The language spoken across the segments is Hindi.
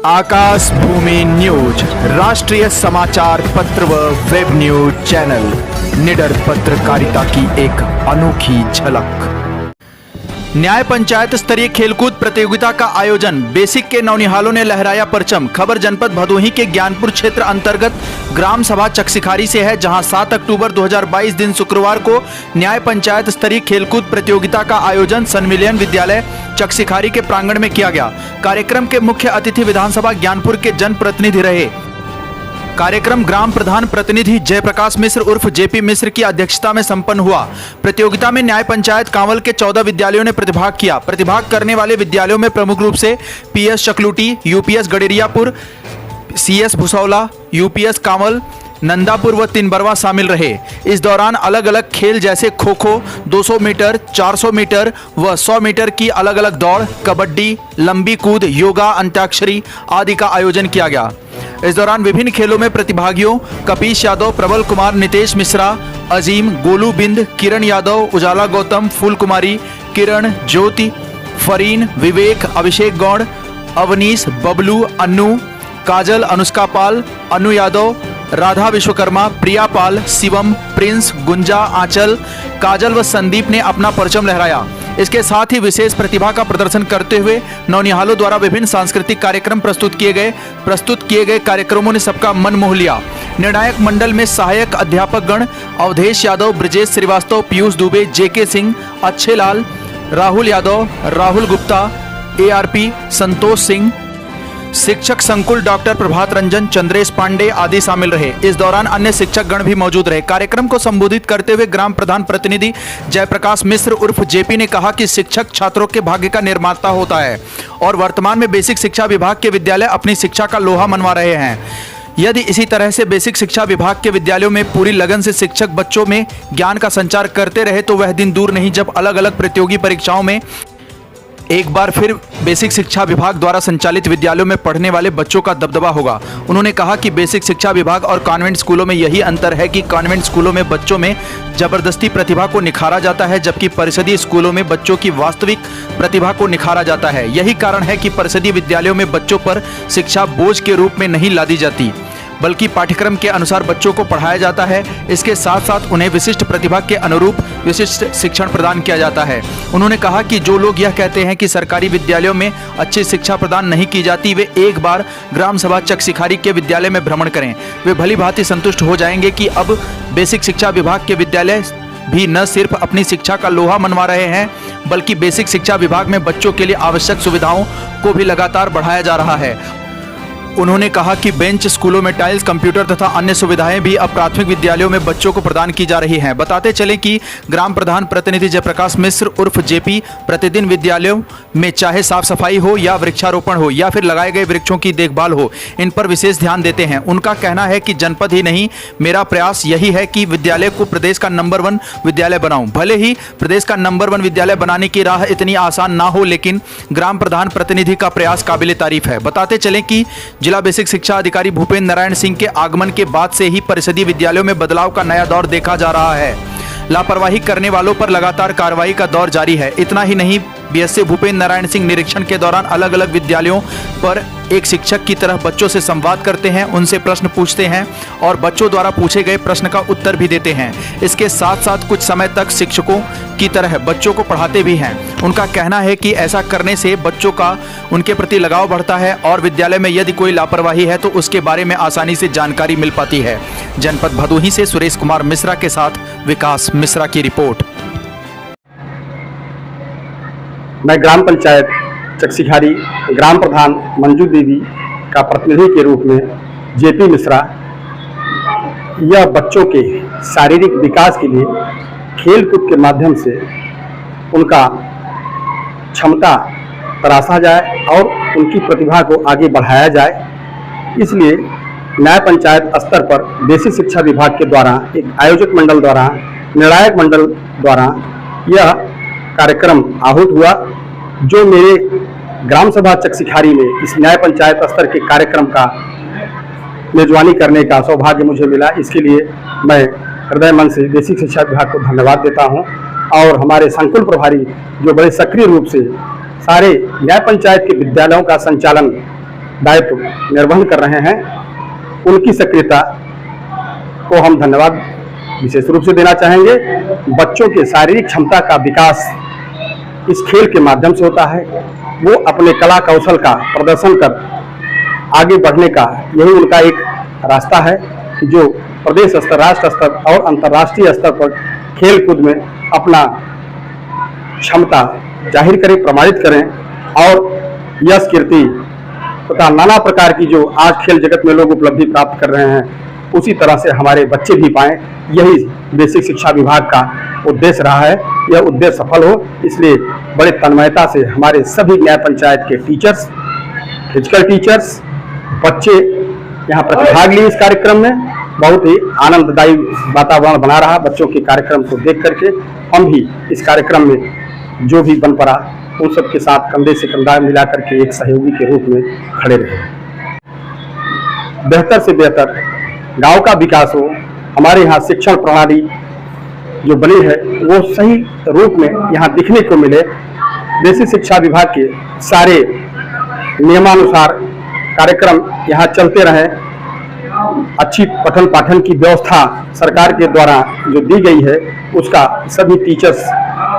आकाश भूमि न्यूज राष्ट्रीय समाचार पत्र व वेब न्यूज चैनल निडर पत्रकारिता की एक अनोखी झलक। न्याय पंचायत स्तरीय खेलकूद प्रतियोगिता का आयोजन, बेसिक के नौनिहालों ने लहराया परचम। खबर जनपद भदोही के ज्ञानपुर क्षेत्र अंतर्गत ग्राम सभा चकसिखारी से है, जहां 7 अक्टूबर 2022 दिन शुक्रवार को न्याय पंचायत स्तरीय खेलकूद प्रतियोगिता का आयोजन सन्मिलियन विद्यालय चकसिखारी के प्रांगण में किया गया। कार्यक्रम के मुख्य अतिथि विधानसभा ज्ञानपुर के जनप्रतिनिधि रहे। कार्यक्रम ग्राम प्रधान प्रतिनिधि जयप्रकाश मिश्र उर्फ जेपी मिश्र की अध्यक्षता में संपन्न हुआ। प्रतियोगिता में न्याय पंचायत कांवल के 14 विद्यालयों ने प्रतिभाग किया। प्रतिभाग करने वाले विद्यालयों में प्रमुख रूप से PS Chakluti, UPS Gaderiyapur, CS Bhusaula, UPS Kanwal, Nandapur व तिनबरवा शामिल रहे। इस दौरान अलग अलग खेल जैसे खो खो, 200 मीटर, 400 मीटर व 100 मीटर की अलग अलग दौड़, कबड्डी, लंबी कूद, योगा, अंताक्षरी आदि का आयोजन किया गया। इस दौरान विभिन्न खेलों में प्रतिभागियों कपीश यादव, प्रबल कुमार, नितेश मिश्रा, अजीम, गोलू बिंद, किरण यादव, उजाला गौतम, फूल कुमारी, किरण, ज्योति, फरीन, विवेक, अभिषेक गौड़, अवनीश, बबलू, अन्नू, काजल, अनुष्का पाल, अनु यादव, राधा विश्वकर्मा, प्रिया पाल, शिवम, प्रिंस, गुंजा, आंचल, काजल व संदीप ने अपना परचम लहराया। इसके साथ ही विशेष प्रतिभा का प्रदर्शन करते हुए नौनिहालों द्वारा विभिन्न सांस्कृतिक कार्यक्रम प्रस्तुत किए गए कार्यक्रमों ने सबका मन मोह लिया। निर्णायक मंडल में सहायक अध्यापक गण अवधेश यादव, ब्रजेश श्रीवास्तव, पीयूष दुबे, जेके सिंह, अच्छे लाल, राहुल यादव, राहुल गुप्ता, एआरपी, संतोष सिंह, शिक्षक संकुल डॉक्टर प्रभात रंजन, चंद्रेश पांडे आदि शामिल रहे। इस दौरान अन्य शिक्षक गण भी मौजूद रहे। कार्यक्रम को संबोधित करते हुए ग्राम प्रधान प्रतिनिधि जयप्रकाश मिश्र उर्फ जेपी ने कहा कि शिक्षक छात्रों के भाग्य का निर्माता होता है और वर्तमान में बेसिक शिक्षा विभाग के विद्यालय अपनी शिक्षा का लोहा मनवा रहे हैं। यदि इसी तरह से बेसिक शिक्षा विभाग के विद्यालयों में पूरी लगन से शिक्षक बच्चों में ज्ञान का संचार करते रहे तो वह दिन दूर नहीं जब अलग अलग प्रतियोगी परीक्षाओं में एक बार फिर बेसिक शिक्षा विभाग द्वारा संचालित विद्यालयों में पढ़ने वाले बच्चों का दबदबा होगा। उन्होंने कहा कि बेसिक शिक्षा विभाग और कॉन्वेंट स्कूलों में यही अंतर है कि कॉन्वेंट स्कूलों में बच्चों में जबरदस्ती प्रतिभा को निखारा जाता है, जबकि परिषदीय स्कूलों में बच्चों की वास्तविक प्रतिभा को निखारा जाता है। यही कारण है कि परिषदीय विद्यालयों में बच्चों पर शिक्षा बोझ के रूप में नहीं लादी जाती, बल्कि पाठ्यक्रम के अनुसार बच्चों को पढ़ाया जाता है। इसके साथ साथ उन्हें विशिष्ट प्रतिभा के अनुरूप विशिष्ट शिक्षण प्रदान किया जाता है। उन्होंने कहा कि जो लोग यह कहते हैं कि सरकारी विद्यालयों में अच्छी शिक्षा प्रदान नहीं की जाती, वे एक बार ग्राम सभा चकसिखारी के विद्यालय में भ्रमण करें। वे भली भांति संतुष्ट हो जाएंगे कि अब बेसिक शिक्षा विभाग के विद्यालय भी न सिर्फ अपनी शिक्षा का लोहा मनवा रहे हैं, बल्कि बेसिक शिक्षा विभाग में बच्चों के लिए आवश्यक सुविधाओं को भी लगातार बढ़ाया जा रहा है। उन्होंने कहा कि बेंच, स्कूलों में टाइल्स, कंप्यूटर तथा अन्य सुविधाएं भी अब प्राथमिक विद्यालयों में बच्चों को प्रदान की जा रही हैं। बताते चलें कि ग्राम प्रधान प्रतिनिधि जयप्रकाश मिश्र उर्फ जेपी प्रतिदिन विद्यालयों में चाहे साफ सफाई हो या वृक्षारोपण हो या फिर लगाए गए वृक्षों की देखभाल हो, इन पर विशेष ध्यान देते हैं। उनका कहना है कि जनपद ही नहीं, मेरा प्रयास यही है कि विद्यालय को प्रदेश का नंबर 1 विद्यालय बनाऊं। भले ही प्रदेश का नंबर 1 विद्यालय बनाने की राह इतनी आसान ना हो, लेकिन ग्राम प्रधान प्रतिनिधि का प्रयास काबिले तारीफ है। बताते चलें कि जिला बेसिक शिक्षा अधिकारी भूपेंद्र नारायण सिंह के आगमन के बाद से ही परिषदीय विद्यालयों में बदलाव का नया दौर देखा जा रहा है। लापरवाही करने वालों पर लगातार कार्रवाई का दौर जारी है। इतना ही नहीं, बीएससी भूपेंद्र नारायण सिंह निरीक्षण के दौरान अलग अलग विद्यालयों पर एक शिक्षक की तरह बच्चों से संवाद करते हैं, उनसे प्रश्न पूछते हैं और बच्चों द्वारा पूछे गए प्रश्न का उत्तर भी देते हैं। इसके साथ साथ कुछ समय तक शिक्षकों की तरह बच्चों को पढ़ाते भी हैं। उनका कहना है कि ऐसा करने से बच्चों का उनके प्रति लगाव बढ़ता है और विद्यालय में यदि कोई लापरवाही है तो उसके बारे में आसानी से जानकारी मिल पाती है। जनपद भदोही से सुरेश कुमार मिश्रा के साथ विकास मिश्रा की रिपोर्ट। मैं ग्राम पंचायत चकसिखारी ग्राम प्रधान मंजू देवी का प्रतिनिधि के रूप में जेपी मिश्रा यह बच्चों के शारीरिक विकास के लिए खेल कूद के माध्यम से उनका क्षमता तराशा जाए और उनकी प्रतिभा को आगे बढ़ाया जाए। इसलिए न्याय पंचायत स्तर पर बेसिक शिक्षा विभाग के द्वारा एक आयोजक मंडल द्वारा, निर्णायक मंडल द्वारा यह कार्यक्रम आहूत हुआ, जो मेरे ग्राम सभा चकसिखारी में इस न्याय पंचायत स्तर के कार्यक्रम का मेजबानी करने का सौभाग्य मुझे मिला। इसके लिए मैं हृदय मन से बेसिक शिक्षा विभाग को धन्यवाद देता हूं और हमारे संकुल प्रभारी जो बड़े सक्रिय रूप से सारे न्याय पंचायत के विद्यालयों का संचालन दायित्व निर्वहन कर रहे हैं, उनकी सक्रियता को हम धन्यवाद विशेष रूप से देना चाहेंगे। बच्चों के शारीरिक क्षमता का विकास इस खेल के माध्यम से होता है। वो अपने कला कौशल का प्रदर्शन कर आगे बढ़ने का यही उनका एक रास्ता है, जो प्रदेश स्तर, राष्ट्र स्तर और अंतर्राष्ट्रीय स्तर पर खेल कूद में अपना क्षमता जाहिर करें, प्रमाणित करें और यश, कीर्ति तथा नाना प्रकार की जो आज खेल जगत में लोग उपलब्धि प्राप्त कर रहे हैं, उसी तरह से हमारे बच्चे भी पाएं। यही बेसिक शिक्षा विभाग का उद्देश्य रहा है। यह उद्देश्य सफल हो, इसलिए बड़े तन्मयता से हमारे सभी न्याय पंचायत के टीचर्स, फिजिकल टीचर्स, बच्चे यहाँ प्रतिभाग लिए इस कार्यक्रम में। बहुत ही आनंददायी वातावरण बना रहा बच्चों के कार्यक्रम को देख करके। हम भी इस कार्यक्रम में जो भी बन पड़ा उन सबके साथ कंधे से कंधा मिला करके एक सहयोगी के रूप में खड़े रहे। बेहतर से बेहतर गांव का विकास हो, हमारे यहाँ शिक्षण प्रणाली जो बनी है वो सही रूप में यहाँ दिखने को मिले। बेसिक शिक्षा विभाग के सारे नियमानुसार कार्यक्रम यहाँ चलते रहें। अच्छी पठन पाठन की व्यवस्था सरकार के द्वारा जो दी गई है, उसका सभी टीचर्स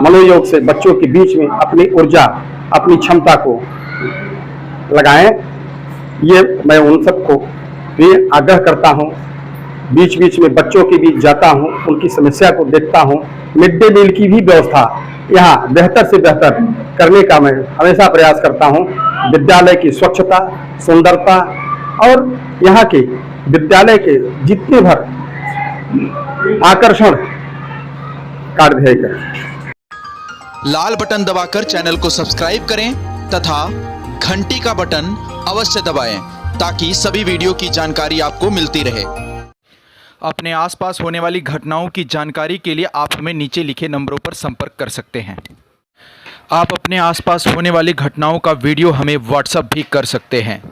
मनोयोग से बच्चों के बीच में अपनी ऊर्जा, अपनी क्षमता को लगाएं। ये मैं उन सबको भी आग्रह करता हूं। बीच बीच में बच्चों के बीच जाता हूं, उनकी समस्या को देखता हूं। मिड डे मील की भी व्यवस्था यहाँ बेहतर से बेहतर करने का मैं हमेशा प्रयास करता हूं। विद्यालय की स्वच्छता, सुंदरता और यहाँ के विद्यालय के जितने भर आकर्षण कार्य ध्येय करें। लाल बटन दबाकर चैनल को सब्सक्राइब करें तथा घंटी का बटन अवश्य दबाएं ताकि सभी वीडियो की जानकारी आपको मिलती रहे। अपने आसपास होने वाली घटनाओं की जानकारी के लिए आप हमें नीचे लिखे नंबरों पर संपर्क कर सकते हैं। आप अपने आसपास होने वाली घटनाओं का वीडियो हमें व्हाट्सएप भी कर सकते हैं।